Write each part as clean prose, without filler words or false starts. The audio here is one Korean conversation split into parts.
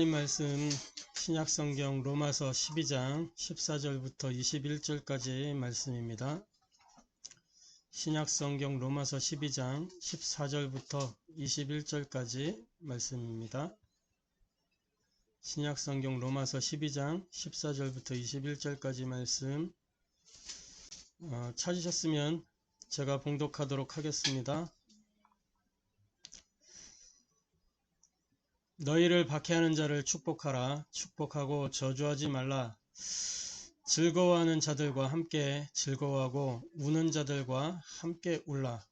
하나님 말씀 신약성경 로마서 12장 14절부터 21절까지의 말씀입니다. 신약성경 로마서 12장 14절부터 21절까지 말씀입니다. 신약성경 로마서 12장 14절부터 21절까지 말씀 찾으셨으면 제가 봉독하도록 하겠습니다. 너희를 박해하는 자를 축복하라. 축복하고 저주하지 말라. 즐거워하는 자들과 함께 즐거워하고 우는 자들과 함께 울라.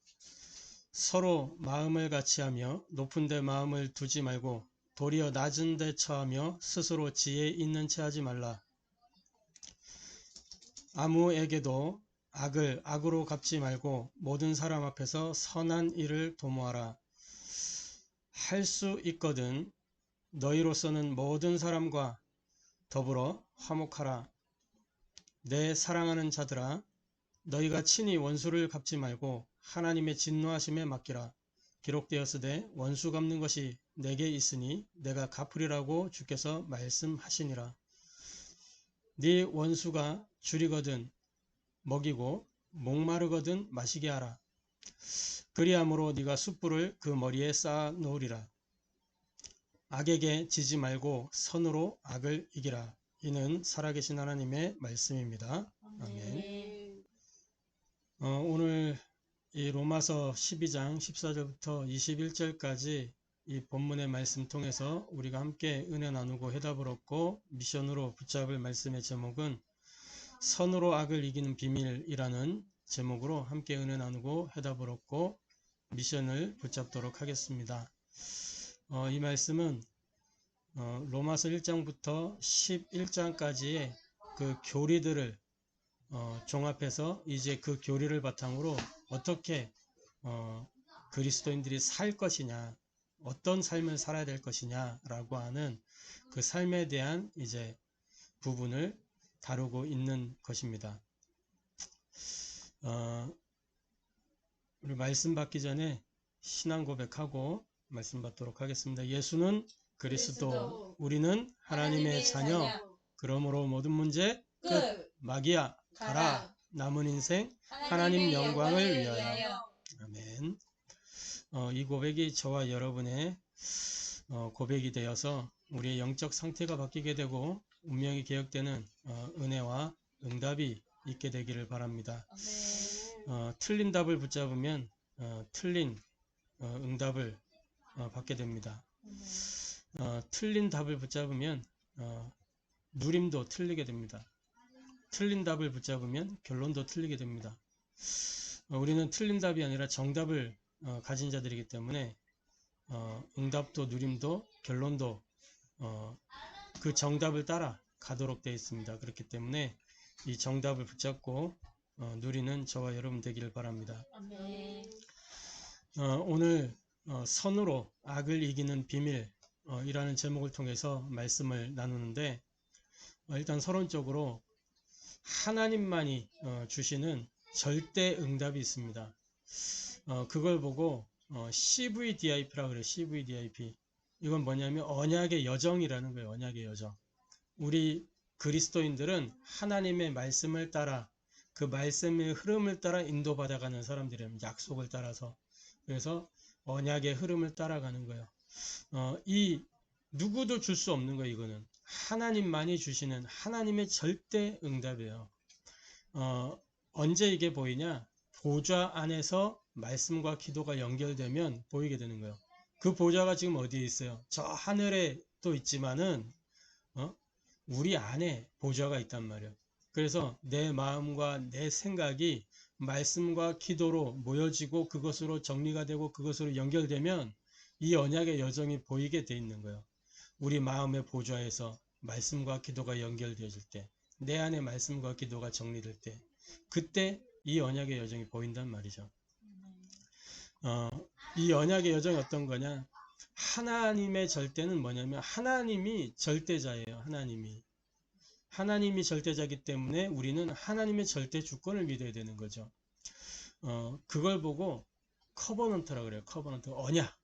서로 마음을 같이하며 높은 데 마음을 두지 말고 도리어 낮은 데 처하며 스스로 지혜 있는 채 하지 말라. 아무에게도 악을 악으로 갚지 말고 모든 사람 앞에서 선한 일을 도모하라. 할 수 있거든 너희로서는 모든 사람과 더불어 화목하라. 내 사랑하는 자들아, 너희가 친히 원수를 갚지 말고 하나님의 진노하심에 맡기라. 기록되었으되 원수 갚는 것이 내게 있으니 내가 갚으리라고 주께서 말씀하시니라. 네 원수가 줄이거든 먹이고 목마르거든 마시게 하라. 그리함으로 네가 숯불을 그 머리에 쌓아 놓으리라. 악에게 지지 말고 선으로 악을 이기라. 이는 살아계신 하나님의 말씀입니다. 아멘. 오늘 이 로마서 12장 14절부터 21절까지 이 본문의 말씀 통해서 우리가 함께 은혜 나누고 해답을 얻고 미션으로 붙잡을 말씀의 제목은 선으로 악을 이기는 비밀이라는 제목으로 함께 은혜 나누고 해답을 얻고 미션을 붙잡도록 하겠습니다. 이 말씀은 로마서 1장부터 11장까지의 그 교리들을 종합해서 이제 그 교리를 바탕으로 어떻게 그리스도인들이 살 것이냐, 어떤 삶을 살아야 될 것이냐라고 하는 그 삶에 대한 이제 부분을 다루고 있는 것입니다. 우리 말씀 받기 전에 신앙 고백하고 말씀 받도록 하겠습니다. 예수는 그리스도, 우리는 하나님의 자녀. 그러므로 모든 문제 끝. 마귀야 가라. 남은 인생 하나님 영광을 위하여. 아멘. 이 고백이 저와 여러분의 고백이 되어서 우리의 영적 상태가 바뀌게 되고 운명이 개혁되는 은혜와 응답이 있게 되기를 바랍니다. 틀린 답을 붙잡으면 틀린 응답을 받게 됩니다. 틀린 답을 붙잡으면 누림도 틀리게 됩니다. 틀린 답을 붙잡으면 결론도 틀리게 됩니다. 우리는 틀린 답이 아니라 정답을 가진 자들이기 때문에 응답도 누림도 결론도 그 정답을 따라 가도록 되어 있습니다. 그렇기 때문에 이 정답을 붙잡고 누리는 저와 여러분 되기를 바랍니다. 오늘 선으로 악을 이기는 비밀 이라는 제목을 통해서 말씀을 나누는데 일단 서론적으로 하나님만이 주시는 절대 응답이 있습니다. 그걸 보고 CVDIP라고 그래요. CVDIP. 이건 뭐냐면 언약의 여정이라는 거예요. 언약의 여정. 우리 그리스도인들은 하나님의 말씀을 따라 그 말씀의 흐름을 따라 인도받아가는 사람들이에요. 약속을 따라서. 그래서 언약의 흐름을 따라가는 거예요. 이 누구도 줄 수 없는 거예요. 이거는 하나님만이 주시는 하나님의 절대 응답이에요. 언제 이게 보이냐? 보좌 안에서 말씀과 기도가 연결되면 보이게 되는 거예요. 그 보좌가 지금 어디에 있어요? 저 하늘에 또 있지만은 우리 안에 보좌가 있단 말이에요. 그래서 내 마음과 내 생각이 말씀과 기도로 모여지고 그것으로 정리가 되고 그것으로 연결되면 이 언약의 여정이 보이게 돼 있는 거예요. 우리 마음의 보좌에서 말씀과 기도가 연결되어질 때, 내 안에 말씀과 기도가 정리될 때, 그때 이 언약의 여정이 보인단 말이죠. 이 언약의 여정이 어떤 거냐? 하나님의 절대는 뭐냐면 하나님이 절대자예요. 하나님이 절대자이기 때문에 우리는 하나님의 절대 주권을 믿어야 되는 거죠. 그걸 보고 커버넌트라고 그래요. 커버넌트, 언약.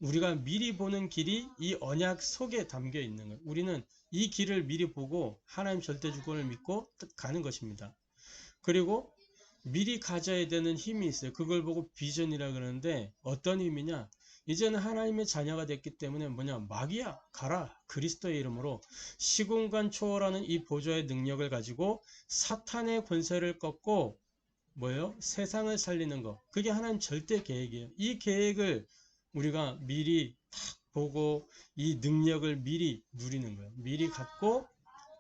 우리가 미리 보는 길이 이 언약 속에 담겨 있는 거예요. 우리는 이 길을 미리 보고 하나님 절대 주권을 믿고 가는 것입니다. 그리고 미리 가져야 되는 힘이 있어요. 그걸 보고 비전이라 그러는데 어떤 힘이냐? 이제는 하나님의 자녀가 됐기 때문에 마귀야 가라, 그리스도의 이름으로 시공간 초월하는 이 보좌의 능력을 가지고 사탄의 권세를 꺾고 세상을 살리는 거. 그게 하나님 절대 계획이에요. 이 계획을 우리가 미리 딱 보고 이 능력을 미리 누리는 거예요. 미리 갖고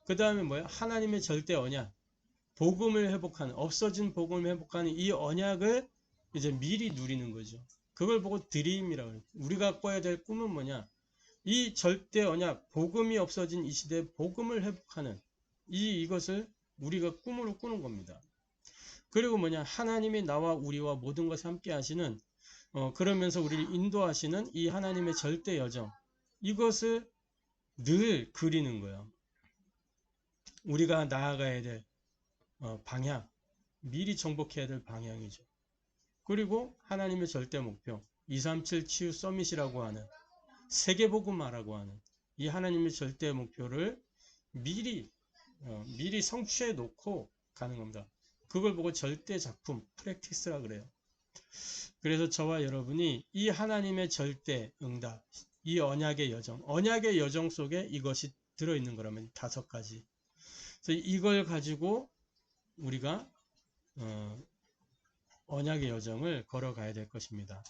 그 다음에 하나님의 절대 언약, 복음을 회복하는, 없어진 복음을 회복하는 이 언약을 이제 미리 누리는 거죠. 그걸 보고 드림이라고 해요. 우리가 꿔야 될 꿈은 뭐냐? 이 절대 언약, 복음이 없어진 이 시대에 복음을 회복하는 이것을 우리가 꿈으로 꾸는 겁니다. 그리고 하나님이 나와 우리와 모든 것을 함께 하시는 그러면서 우리를 인도하시는 이 하나님의 절대 여정, 이것을 늘 그리는 거예요. 우리가 나아가야 될 방향, 미리 정복해야 될 방향이죠. 그리고 하나님의 절대 목표, 237 치유 서밋이라고 하는, 세계복음화라고 하는 이 하나님의 절대 목표를 미리 성취해 놓고 가는 겁니다. 그걸 보고 절대 작품, 프랙티스라 그래요. 그래서 저와 여러분이 이 하나님의 절대 응답, 이 언약의 여정 속에 이것이 들어있는 거라면 5가지. 그래서 이걸 가지고 우리가 언약의 여정을 걸어가야 될 것입니다.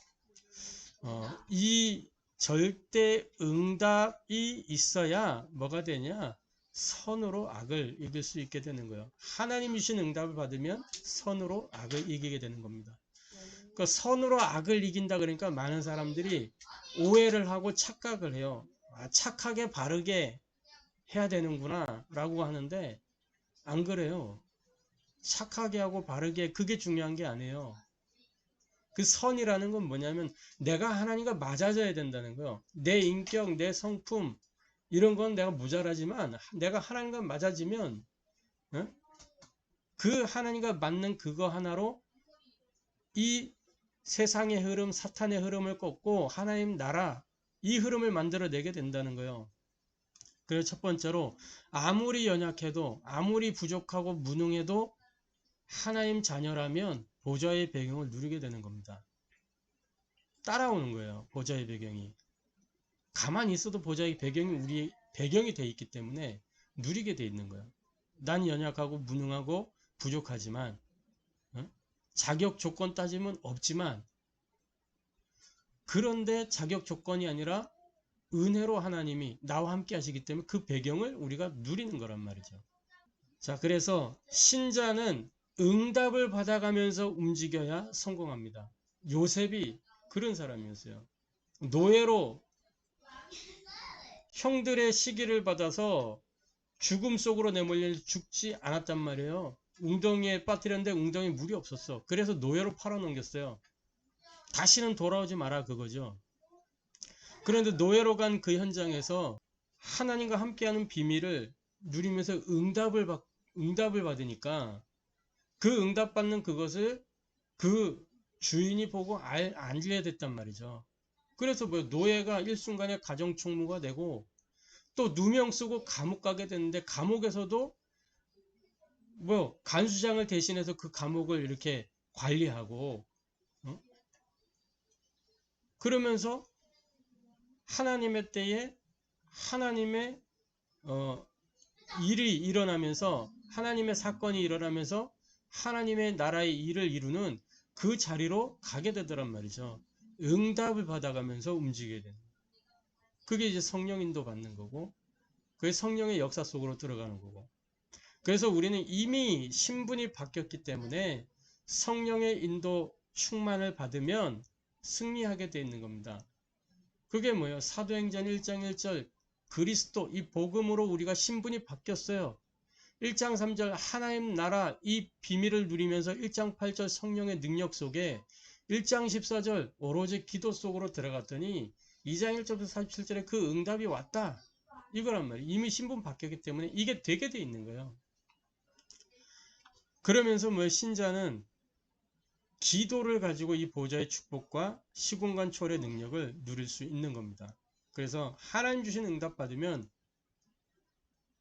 이 절대 응답이 있어야 뭐가 되냐? 선으로 악을 이길 수 있게 되는 거예요. 하나님이 주신 응답을 받으면 선으로 악을 이기게 되는 겁니다. 그 선으로 악을 이긴다 그러니까 많은 사람들이 오해를 하고 착각을 해요. 착하게 바르게 해야 되는구나 라고 하는데 안 그래요. 착하게 하고 바르게 그게 중요한 게 아니에요. 그 선이라는 건 뭐냐면 내가 하나님과 맞아져야 된다는 거예요. 내 인격, 내 성품 이런 건 내가 모자라지만 내가 하나님과 맞아지면 그 하나님과 맞는 그거 하나로 이 세상의 흐름, 사탄의 흐름을 꺾고 하나님 나라 이 흐름을 만들어내게 된다는 거예요. 그래서 첫 번째로 아무리 연약해도 아무리 부족하고 무능해도 하나님 자녀라면 보좌의 배경을 누리게 되는 겁니다. 따라오는 거예요. 보좌의 배경이. 가만히 있어도 보좌의 배경이 우리 배경이 돼 있기 때문에 누리게 돼 있는 거예요. 난 연약하고 무능하고 부족하지만 자격 조건 따지면 없지만 그런데 자격 조건이 아니라 은혜로 하나님이 나와 함께 하시기 때문에 그 배경을 우리가 누리는 거란 말이죠. 자, 그래서 신자는 응답을 받아가면서 움직여야 성공합니다. 요셉이 그런 사람이었어요. 노예로 형들의 시기를 받아서 죽음 속으로 내몰려 죽지 않았단 말이에요. 웅덩이에 빠뜨렸는데 웅덩이에 물이 없었어. 그래서 노예로 팔아넘겼어요. 다시는 돌아오지 마라 그거죠. 그런데 노예로 간 그 현장에서 하나님과 함께하는 비밀을 누리면서 응답을 받으니까 그 응답받는 그것을 그 주인이 보고 알게 됐단 말이죠. 그래서 노예가 일순간에 가정총무가 되고 또 누명 쓰고 감옥 가게 됐는데 감옥에서도 간수장을 대신해서 그 감옥을 이렇게 관리하고 그러면서 하나님의 때에 하나님의 일이 일어나면서 하나님의 사건이 일어나면서 하나님의 나라의 일을 이루는 그 자리로 가게 되더란 말이죠. 응답을 받아가면서 움직이게 되는 그게 이제 성령 인도 받는 거고 그게 성령의 역사 속으로 들어가는 거고 그래서 우리는 이미 신분이 바뀌었기 때문에 성령의 인도 충만을 받으면 승리하게 되어 있는 겁니다. 그게 뭐예요? 사도행전 1장 1절 그리스도 이 복음으로 우리가 신분이 바뀌었어요. 1장 3절 하나님 나라 이 비밀을 누리면서 1장 8절 성령의 능력 속에 1장 14절 오로지 기도 속으로 들어갔더니 2장 1절부터 47절에 그 응답이 왔다. 이거란 말이에요. 이미 신분 바뀌었기 때문에 이게 되게 돼 있는 거예요. 그러면서 신자는 기도를 가지고 이 보좌의 축복과 시공간 초월의 능력을 누릴 수 있는 겁니다. 그래서 하나님 주신 응답 받으면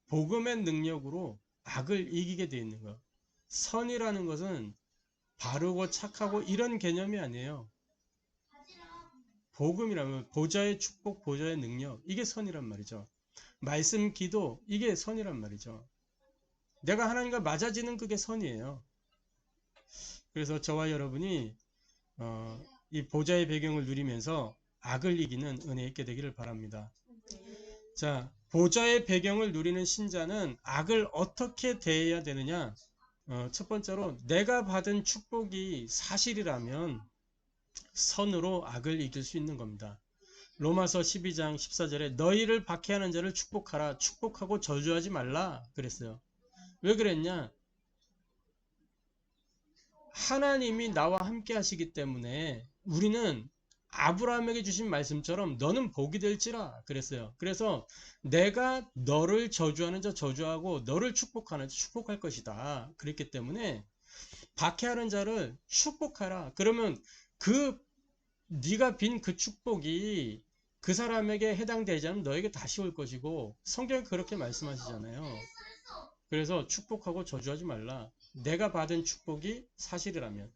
복음의 능력으로 악을 이기게 되어 있는 거예요. 선이라는 것은 바르고 착하고 이런 개념이 아니에요. 복음이라면 보좌의 축복, 보좌의 능력, 이게 선이란 말이죠. 말씀, 기도, 이게 선이란 말이죠. 내가 하나님과 맞아지는 그게 선이에요. 그래서 저와 여러분이 이 보좌의 배경을 누리면서 악을 이기는 은혜 있게 되기를 바랍니다. 자, 보좌의 배경을 누리는 신자는 악을 어떻게 대해야 되느냐? 첫 번째로 내가 받은 축복이 사실이라면 선으로 악을 이길 수 있는 겁니다. 로마서 12장 14절에 너희를 박해하는 자를 축복하라. 축복하고 저주하지 말라 그랬어요. 왜 그랬냐? 하나님이 나와 함께 하시기 때문에 우리는 아브라함에게 주신 말씀처럼 너는 복이 될지라 그랬어요. 그래서 내가 너를 저주하는 자 저주하고 너를 축복하는 자 축복할 것이다. 그랬기 때문에 박해하는 자를 축복하라. 그러면 네가 빈 그 축복이 그 사람에게 해당되지 않으면 너에게 다시 올 것이고 성경이 그렇게 말씀하시잖아요. 그래서 축복하고 저주하지 말라. 내가 받은 축복이 사실이라면,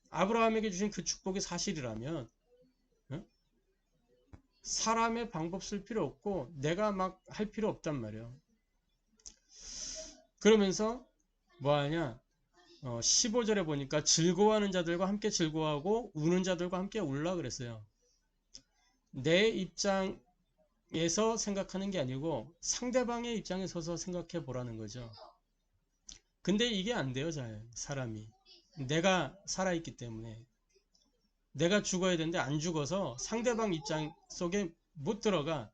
아브라함에게 주신 그 축복이 사실이라면 사람의 방법 쓸 필요 없고 내가 막 할 필요 없단 말이에요. 그러면서 뭐하냐? 15절에 보니까 즐거워하는 자들과 함께 즐거워하고 우는 자들과 함께 울라 그랬어요. 내 입장에서 생각하는 게 아니고 상대방의 입장에 서서 생각해 보라는 거죠. 근데 이게 안 돼요, 잘 사람이. 내가 살아있기 때문에 내가 죽어야 되는데 안 죽어서 상대방 입장 속에 못 들어가.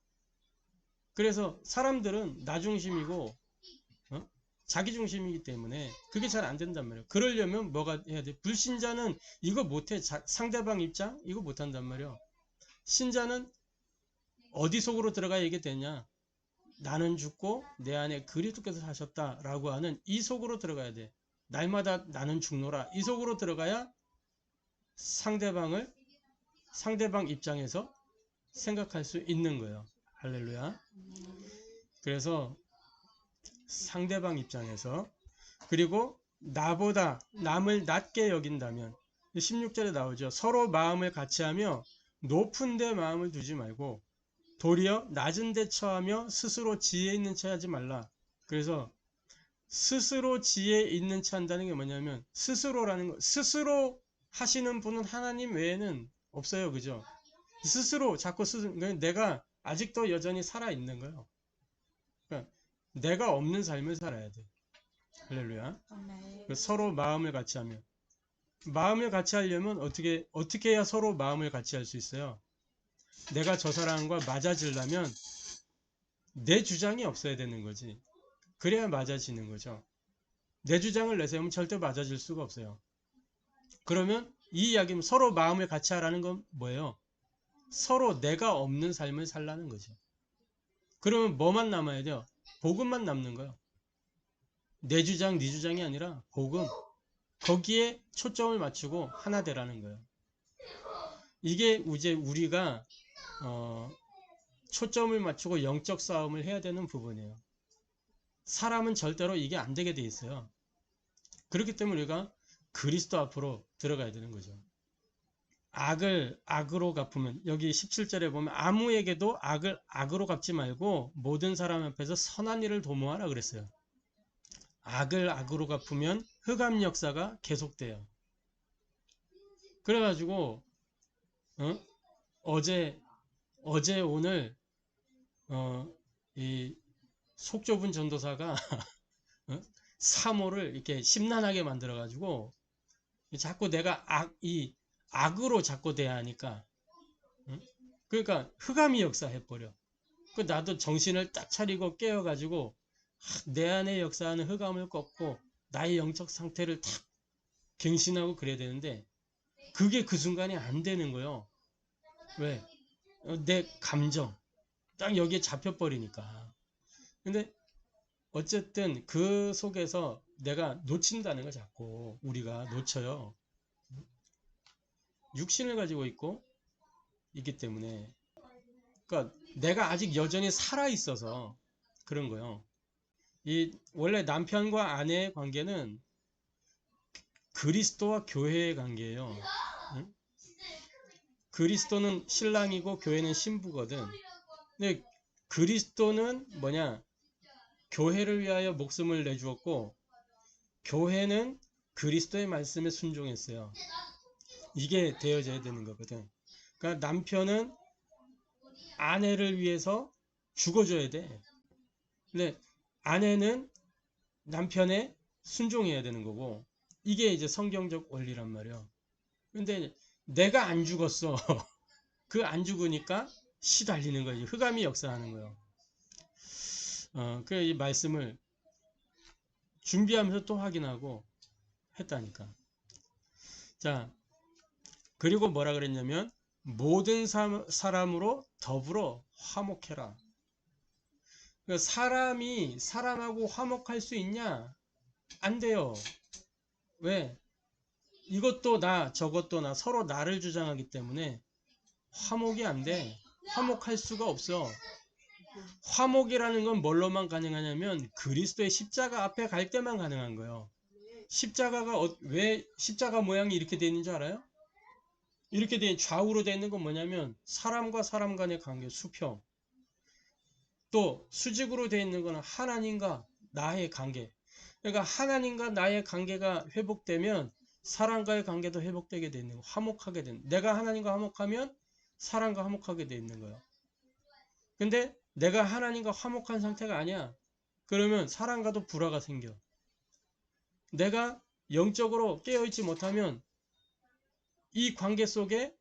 그래서 사람들은 나 중심이고 자기 중심이기 때문에 그게 잘 안 된단 말이에요. 그러려면 뭐가 해야 돼? 불신자는 이거 못해. 상대방 입장 이거 못한단 말이에요. 신자는 어디 속으로 들어가야 이게 되냐? 나는 죽고 내 안에 그리스도께서 사셨다라고 하는 이 속으로 들어가야 돼. 날마다 나는 죽노라. 이 속으로 들어가야 상대방 입장에서 생각할 수 있는 거예요. 할렐루야. 그래서 상대방 입장에서, 그리고 나보다 남을 낮게 여긴다면 16절에 나오죠. 서로 마음을 같이 하며 높은 데 마음을 두지 말고 도리어 낮은 데 처하며 스스로 지혜 있는 체 하지 말라. 그래서 스스로 지혜 있는 체 한다는 게 뭐냐면 스스로라는 거, 스스로 하시는 분은 하나님 외에는 없어요. 그죠? 스스로 자꾸 내가 아직도 여전히 살아있는 거예요. 그러니까 내가 없는 삶을 살아야 돼. 할렐루야. 서로 마음을 같이 하며, 마음을 같이 하려면 어떻게 해야 서로 마음을 같이 할 수 있어요? 내가 저 사람과 맞아지려면 내 주장이 없어야 되는 거지. 그래야 맞아지는 거죠. 내 주장을 내세우면 절대 맞아질 수가 없어요. 그러면 이 이야기는 서로 마음을 같이 하라는 건 뭐예요? 서로 내가 없는 삶을 살라는 거죠. 그러면 뭐만 남아야 돼요? 복음만 남는 거예요. 내 주장, 네 주장이 아니라 복음. 거기에 초점을 맞추고 하나 되라는 거예요. 이게 이제 우리가 초점을 맞추고 영적 싸움을 해야 되는 부분이에요. 사람은 절대로 이게 안 되게 돼 있어요. 그렇기 때문에 우리가 그리스도 앞으로 들어가야 되는 거죠. 악을 악으로 갚으면, 여기 17절에 보면 아무에게도 악을 악으로 갚지 말고 모든 사람 앞에서 선한 일을 도모하라 그랬어요. 악을 악으로 갚으면 흑암 역사가 계속돼요. 그래가지고 어제 오늘 이 속 좁은 전도사가 사모를 이렇게 심란하게 만들어가지고 자꾸 내가 악으로 자꾸 대하니까, 그러니까 흑암이 역사해버려. 나도 정신을 딱 차리고 깨어가지고 내 안에 역사하는 흑암을 꺾고 나의 영적 상태를 탁 갱신하고 그래야 되는데 그게 그 순간에 안 되는 거예요. 왜? 내 감정 딱 여기에 잡혀버리니까. 근데 어쨌든 그 속에서 내가 놓친다는 거, 자꾸 우리가 놓쳐요. 육신을 가지고 있기 때문에, 그러니까 내가 아직 여전히 살아 있어서 그런 거예요. 이 원래 남편과 아내의 관계는 그리스도와 교회의 관계예요. 응? 그리스도는 신랑이고 교회는 신부거든. 근데 그리스도는 뭐냐? 교회를 위하여 목숨을 내주었고, 교회는 그리스도의 말씀에 순종했어요. 이게 되어져야 되는 거거든. 그러니까 남편은 아내를 위해서 죽어줘야 돼. 근데 아내는 남편에 순종해야 되는 거고, 이게 이제 성경적 원리란 말이야. 근데 내가 안 죽었어. 그 안 죽으니까 시달리는 거지. 흑암이 역사하는 거예요. 그 이 말씀을 준비하면서 또 확인하고 했다니까. 자, 그리고 뭐라 그랬냐면 모든 사람으로 더불어 화목해라. 그러니까 사람이 사람하고 화목할 수 있냐? 안 돼요. 왜? 이것도 나 저것도 나 서로 나를 주장하기 때문에 화목이 안 돼. 화목할 수가 없어. 화목이라는 건 뭘로만 가능하냐면 그리스도의 십자가 앞에 갈 때만 가능한 거예요. 십자가가 왜 십자가 모양이 이렇게 되어 있는 줄 알아요? 이렇게 좌우로 되어 있는 건 뭐냐면 사람과 사람 간의 관계, 수평. 또 수직으로 되어 있는 건 하나님과 나의 관계. 그러니까 하나님과 나의 관계가 회복되면 사람과의 관계도 회복되게 되어 있는 거, 화목하게 되는. 내가 하나님과 화목하면 사람과 화목하게 되어 있는 거예요. 근데 내가 하나님과 화목한 상태가 아니야. 그러면 사람과도 불화가 생겨. 내가 영적으로 깨어있지 못하면 이 관계 속에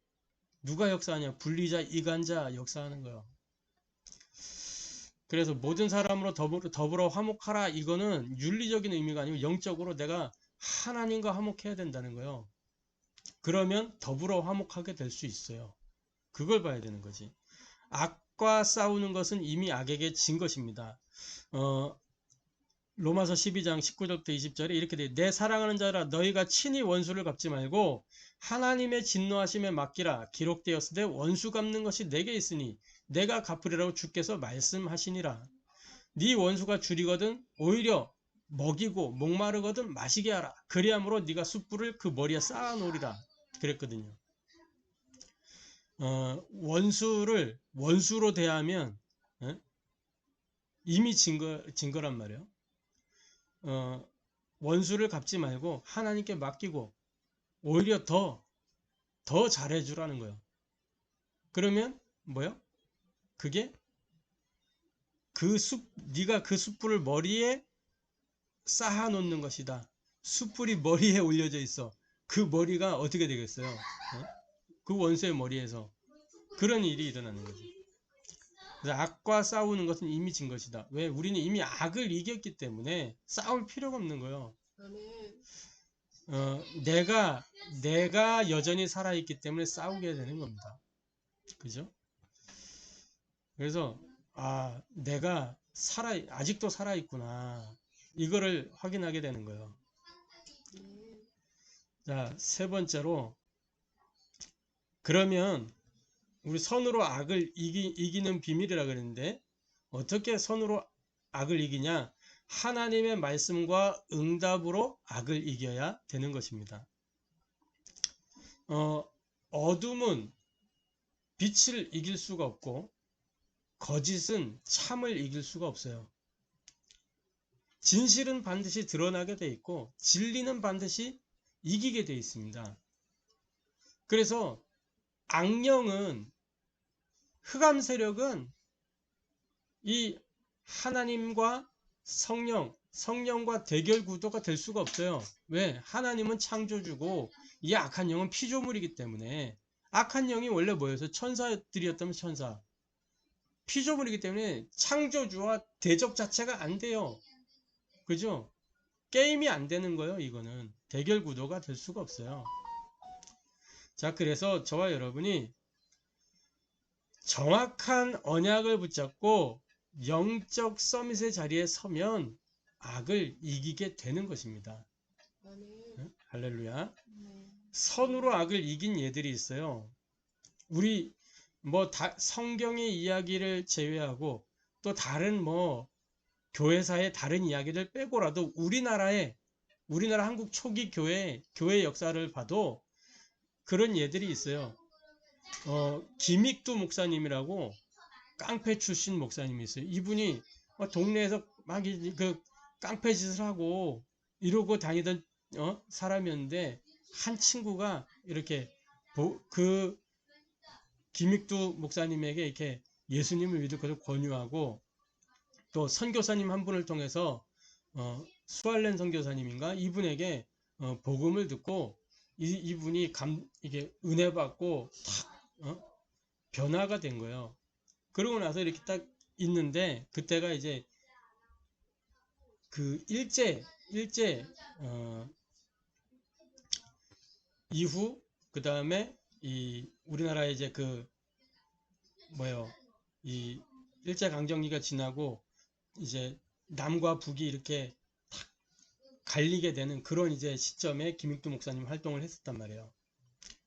누가 역사하냐? 분리자, 이간자 역사하는 거예요. 그래서 모든 사람으로 더불어 화목하라. 이거는 윤리적인 의미가 아니고 영적으로 내가 하나님과 화목해야 된다는 거예요. 그러면 더불어 화목하게 될 수 있어요. 그걸 봐야 되는 거지. 악과 싸우는 것은 이미 악에게 진 것입니다. 로마서 12장 19절부터 20절에 이렇게 돼. 내 사랑하는 자라 너희가 친히 원수를 갚지 말고 하나님의 진노하심에 맡기라. 기록되었으되 원수 갚는 것이 내게 있으니 내가 갚으리라고 주께서 말씀하시니라. 네 원수가 줄이거든 오히려 먹이고 목마르거든 마시게 하라. 그리함으로 네가 숯불을 그 머리에 쌓아 놓으리라. 그랬거든요. 원수를 원수로 대하면 이미 진 거란 말이에요. 원수를 갚지 말고 하나님께 맡기고 오히려 더 잘해주라는 거예요. 그러면 뭐요? 그게 네가 그 숯불을 머리에 쌓아 놓는 것이다. 숯불이 머리에 올려져 있어. 그 머리가 어떻게 되겠어요? 그 원수의 머리에서 그런 일이 일어나는 거지. 그래서 악과 싸우는 것은 이미 진 것이다. 왜? 우리는 이미 악을 이겼기 때문에 싸울 필요가 없는 거예요. 내가 여전히 살아있기 때문에 싸우게 되는 겁니다. 그죠? 그래서 내가 아직도 살아있구나. 이거를 확인하게 되는 거예요. 자, 세 번째로 그러면 우리 선으로 악을 이기는 비밀이라 그랬는데 어떻게 선으로 악을 이기냐? 하나님의 말씀과 응답으로 악을 이겨야 되는 것입니다. 어둠은 빛을 이길 수가 없고 거짓은 참을 이길 수가 없어요. 진실은 반드시 드러나게 돼 있고 진리는 반드시 이기게 돼 있습니다. 그래서 악령은 흑암 세력은 이 하나님과 성령과 대결 구도가 될 수가 없어요. 왜? 하나님은 창조주고 이 악한 영은 피조물이기 때문에 악한 영이 원래 뭐였어요? 천사들이었다면 천사. 피조물이기 때문에 창조주와 대적 자체가 안 돼요. 그죠? 게임이 안 되는 거예요. 이거는 대결 구도가 될 수가 없어요. 자, 그래서 저와 여러분이 정확한 언약을 붙잡고 영적 서밋의 자리에 서면 악을 이기게 되는 것입니다. 네? 할렐루야. 선으로 악을 이긴 예들이 있어요. 우리 성경의 이야기를 제외하고 또 다른 교회사의 다른 이야기를 빼고라도 우리나라 한국 초기 교회 역사를 봐도 그런 예들이 있어요. 김익두 목사님이라고 깡패 출신 목사님이 있어요. 이분이 동네에서 막 그 깡패 짓을 하고 이러고 다니던 사람이었는데, 한 친구가 이렇게 그 김익두 목사님에게 이렇게 예수님을 믿을 권유하고, 또 선교사님 한 분을 통해서 수알렌 선교사님인가 이분에게 복음을 듣고 이분이 이게 은혜 받고 탁 변화가 된 거예요. 그러고 나서 이렇게 딱 있는데, 그때가 이제 그 일제 이후, 그 다음에 이 우리나라에 이제 이 일제 강점기가 지나고 이제 남과 북이 이렇게 탁 갈리게 되는 그런 이제 시점에 김익두 목사님 활동을 했었단 말이에요.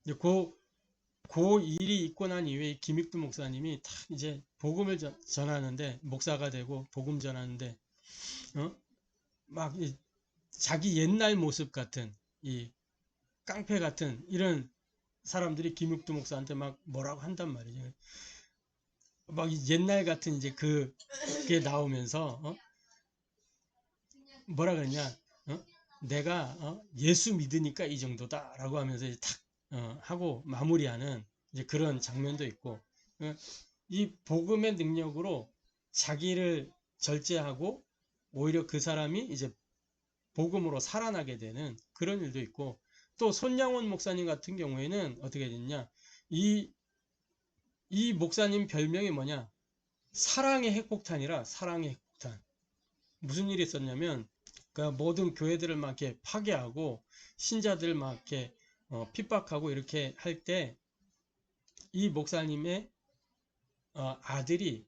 이제 그 일이 있고 난 이후에 김익두 목사님이 탁 이제 복음을 전하는데, 목사가 되고 복음 전하는데 막 자기 옛날 모습 같은 이 깡패 같은 이런 사람들이 김익두 목사한테 막 뭐라고 한단 말이죠. 막 옛날 같은 이제 그게 나오면서 뭐라 그러냐, 내가 예수 믿으니까 이 정도다라고 하면서 이제 탁 하고 마무리하는 이제 그런 장면도 있고, 이 복음의 능력으로 자기를 절제하고 오히려 그 사람이 이제 복음으로 살아나게 되는 그런 일도 있고, 또 손양원 목사님 같은 경우에는 어떻게 됐냐, 이 목사님 별명이 뭐냐, 사랑의 핵폭탄이라. 사랑의 핵폭탄. 무슨 일이 있었냐면, 그 모든 교회들을 막 이렇게 파괴하고 신자들 막 이렇게 핍박하고 이렇게 할 때 이 목사님의 아들이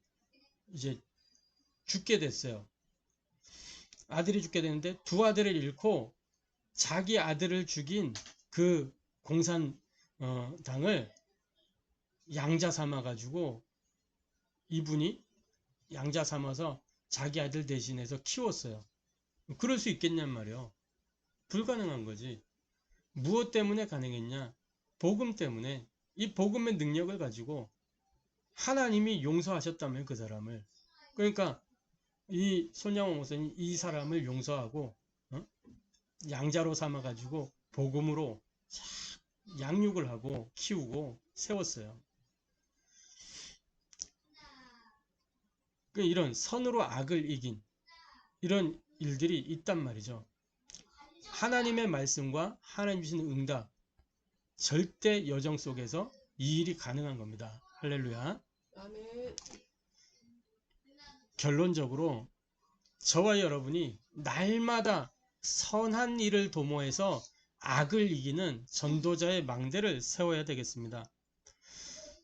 이제 죽게 됐어요. 아들이 죽게 되는데 두 아들을 잃고 자기 아들을 죽인 그 공산당을 양자 삼아 가지고, 이분이 양자 삼아서 자기 아들 대신해서 키웠어요. 그럴 수 있겠냔 말이에요. 불가능한 거지. 무엇 때문에 가능했냐? 복음 때문에. 이 복음의 능력을 가지고 하나님이 용서하셨다면 그 사람을. 그러니까 이 손양호 목사님 이 사람을 용서하고 양자로 삼아 가지고 복음으로 양육을 하고 키우고 세웠어요. 이런 선으로 악을 이긴 이런 일들이 있단 말이죠. 하나님의 말씀과 하나님 주시는 응답, 절대 여정 속에서 이 일이 가능한 겁니다. 할렐루야. 아멘. 결론적으로 저와 여러분이 날마다 선한 일을 도모해서 악을 이기는 전도자의 망대를 세워야 되겠습니다.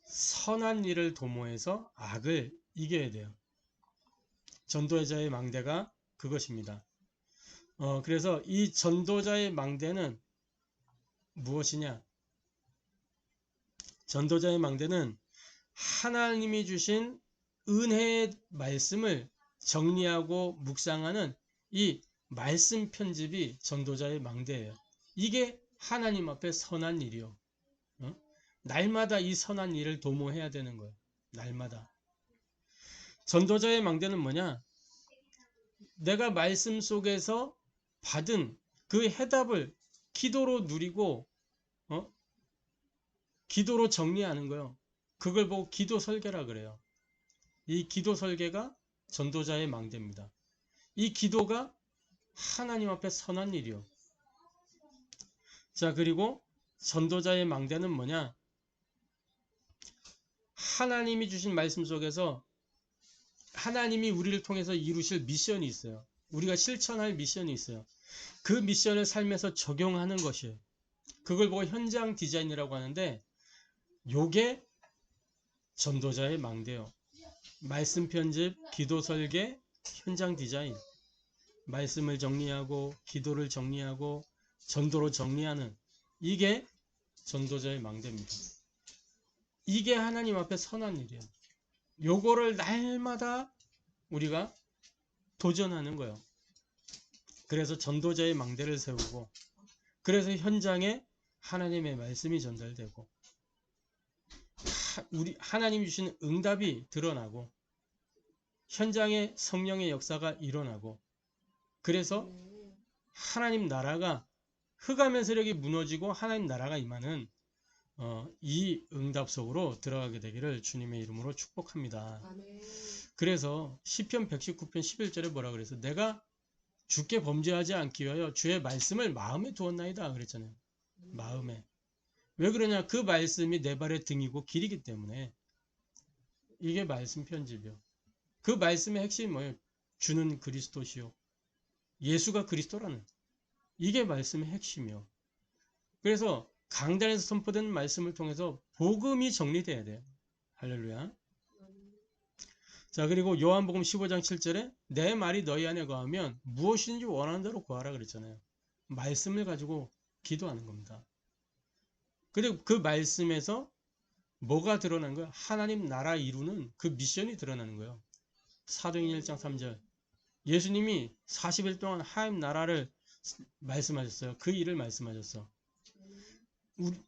선한 일을 도모해서 악을 이겨야 돼요. 전도자의 망대가 그것입니다. 그래서 이 전도자의 망대는 무엇이냐? 전도자의 망대는 하나님이 주신 은혜의 말씀을 정리하고 묵상하는 이 말씀 편집이 전도자의 망대예요. 이게 하나님 앞에 선한 일이요. 날마다 이 선한 일을 도모해야 되는 거예요. 날마다. 전도자의 망대는 뭐냐? 내가 말씀 속에서 받은 그 해답을 기도로 누리고 기도로 정리하는 거예요. 그걸 보고 기도 설계라 그래요. 이 기도 설계가 전도자의 망대입니다. 이 기도가 하나님 앞에 선한 일이요. 자, 그리고 전도자의 망대는 뭐냐? 하나님이 주신 말씀 속에서 하나님이 우리를 통해서 이루실 미션이 있어요. 우리가 실천할 미션이 있어요. 그 미션을 삶에서 적용하는 것이에요. 그걸 보고 현장 디자인이라고 하는데, 요게 전도자의 망대요. 말씀 편집, 기도 설계, 현장 디자인. 말씀을 정리하고 기도를 정리하고 전도로 정리하는, 이게 전도자의 망대입니다. 이게 하나님 앞에 선한 일이에요. 요거를 날마다 우리가 도전하는 거예요. 그래서 전도자의 망대를 세우고, 그래서 현장에 하나님의 말씀이 전달되고, 우리 하나님이 주시는 응답이 드러나고, 현장에 성령의 역사가 일어나고, 그래서 하나님 나라가, 흑암의 세력이 무너지고 하나님 나라가 임하는 이 응답 속으로 들어가게 되기를 주님의 이름으로 축복합니다. 그래서 시편 119편 11절에 뭐라 그래서 내가 주께 범죄하지 않기 위하여 주의 말씀을 마음에 두었나이다 그랬잖아요. 마음에. 왜 그러냐? 그 말씀이 내 발의 등이고 길이기 때문에. 이게 말씀 편집이요. 그 말씀의 핵심이 뭐예요? 주는 그리스도시요. 예수가 그리스도라는. 이게 말씀의 핵심이요. 그래서 강단에서 선포된 말씀을 통해서 복음이 정리돼야 돼요. 할렐루야. 자, 그리고 요한복음 15장 7절에 내 말이 너희 안에 거하면 무엇인지 원하는 대로 구하라 그랬잖아요. 말씀을 가지고 기도하는 겁니다. 그리고 그 말씀에서 뭐가 드러나는 거예요? 하나님 나라 이루는 그 미션이 드러나는 거예요. 사도행전 1장 3절. 예수님이 40일 동안 하나님 나라를 말씀하셨어요. 그 일을 말씀하셨어.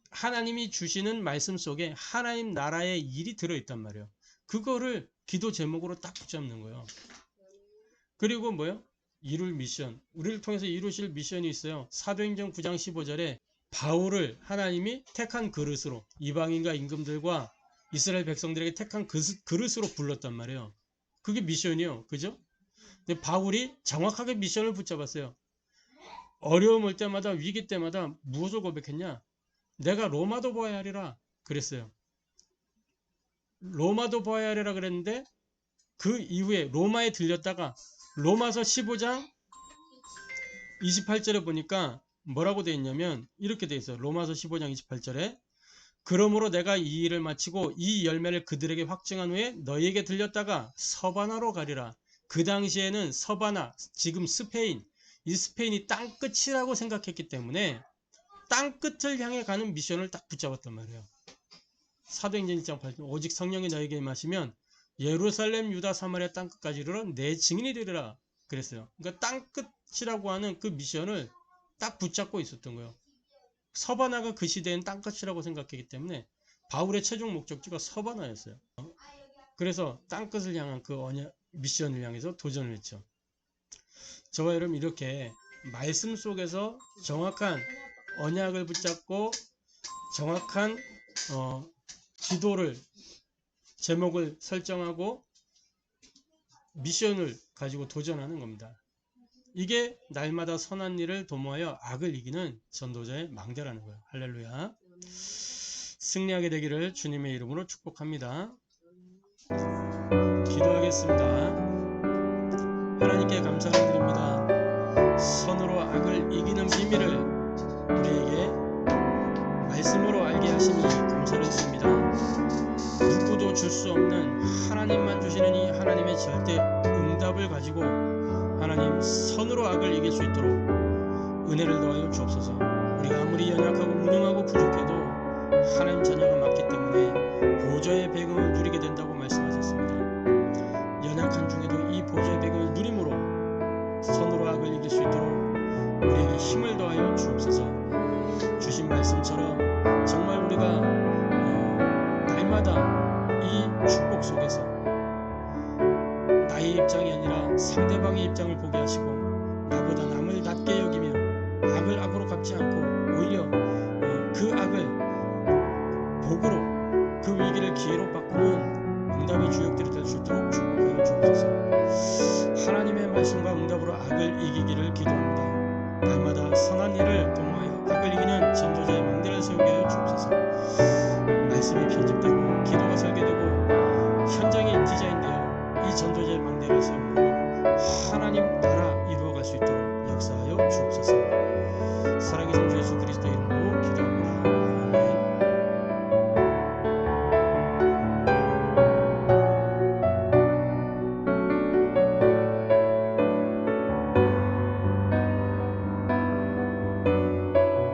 하나님이 주시는 말씀 속에 하나님 나라의 일이 들어있단 말이에요. 그거를 기도 제목으로 딱 붙잡는 거예요. 그리고 뭐요? 이룰 미션. 우리를 통해서 이루실 미션이 있어요. 사도행전 9장 15절에 바울을 하나님이 택한 그릇으로, 이방인과 임금들과 이스라엘 백성들에게 택한 그릇으로 불렀단 말이에요. 그게 미션이요. 그죠? 근데 바울이 정확하게 미션을 붙잡았어요. 어려움 올 때마다, 위기 때마다 무엇을 고백했냐? 내가 로마도 보아야 하리라 그랬어요. 로마도 보아야 하리라 그랬는데 그 이후에 로마에 들렸다가 로마서 15장 28절에 보니까 뭐라고 되어 있냐면 이렇게 되어 있어요. 로마서 15장 28절에 그러므로 내가 이 일을 마치고 이 열매를 그들에게 확증한 후에 너희에게 들렸다가 서바나로 가리라. 그 당시에는 서바나, 지금 스페인, 이 스페인이 땅끝이라고 생각했기 때문에 땅끝을 향해 가는 미션을 딱 붙잡았단 말이에요. 사도행전 1장 8절 오직 성령이 너에게 임하시면 예루살렘, 유다, 사마리아 땅끝까지 이르러 내 증인이 되리라 그랬어요. 그러니까 땅끝이라고 하는 그 미션을 딱 붙잡고 있었던 거예요. 서바나가 그 시대엔 땅끝이라고 생각했기 때문에 바울의 최종 목적지가 서바나였어요. 그래서 땅끝을 향한 그 미션을 향해서 도전을 했죠. 저와 여러분 이렇게 말씀 속에서 정확한 언약을 붙잡고 정확한 기도를 제목을 설정하고 미션을 가지고 도전하는 겁니다. 이게 날마다 선한 일을 도모하여 악을 이기는 전도자의 망대라는 거예요. 할렐루야. 승리하게 되기를 주님의 이름으로 축복합니다. 기도하겠습니다. 하나님께 감사를 드립니다. 선으로 악을 이기는 비밀을 우리에게 말씀으로 알게 하시니 감사를 드립니다. 누구도 줄 수 없는 하나님만 주시는 이 하나님의 절대 응답을 가지고 하나님 선으로 악을 이길 수 있도록 은혜를 더하여 주옵소서. 우리가 아무리 연약하고 무능하고 부족해도 하나님 자녀가 맞기 때문에 보좌의 배경을 누리게 된다고 말씀하셨습니다. 연약한 중에도 이 보좌의 배경을 누림으로 선으로 악을 이길 수 있도록 우리에게 힘을 더하여 주옵소서. 주신 말씀처럼 정말 우리가 날마다 이 축복 속에서 나의 입장이 아니라 상대방의 입장을 보게 하시고 나보다 남을 낮게 여기며 악을 악으로 갚지 않고 오히려 그 악을 복으로 그 위기를 기회로 바꾸는 응답의 주역들이 될 수 있도록 축복하여 주옵소서. 하나님의 말씀과 응답으로 악을 이기기를 기도합니다. 날마다 선한 일을 도모하여 악을 이기는 전도자의 망대를 세우게 하여 주옵소서. 말씀이 편집되고 기도가 설계되고 현장이 디자인되어 이 전도자의 망대를 세우고 하나님 나라 이루어갈 수 있도록 역사하여 주옵소서. 살아계신 주 예수 그리스도의 이름으로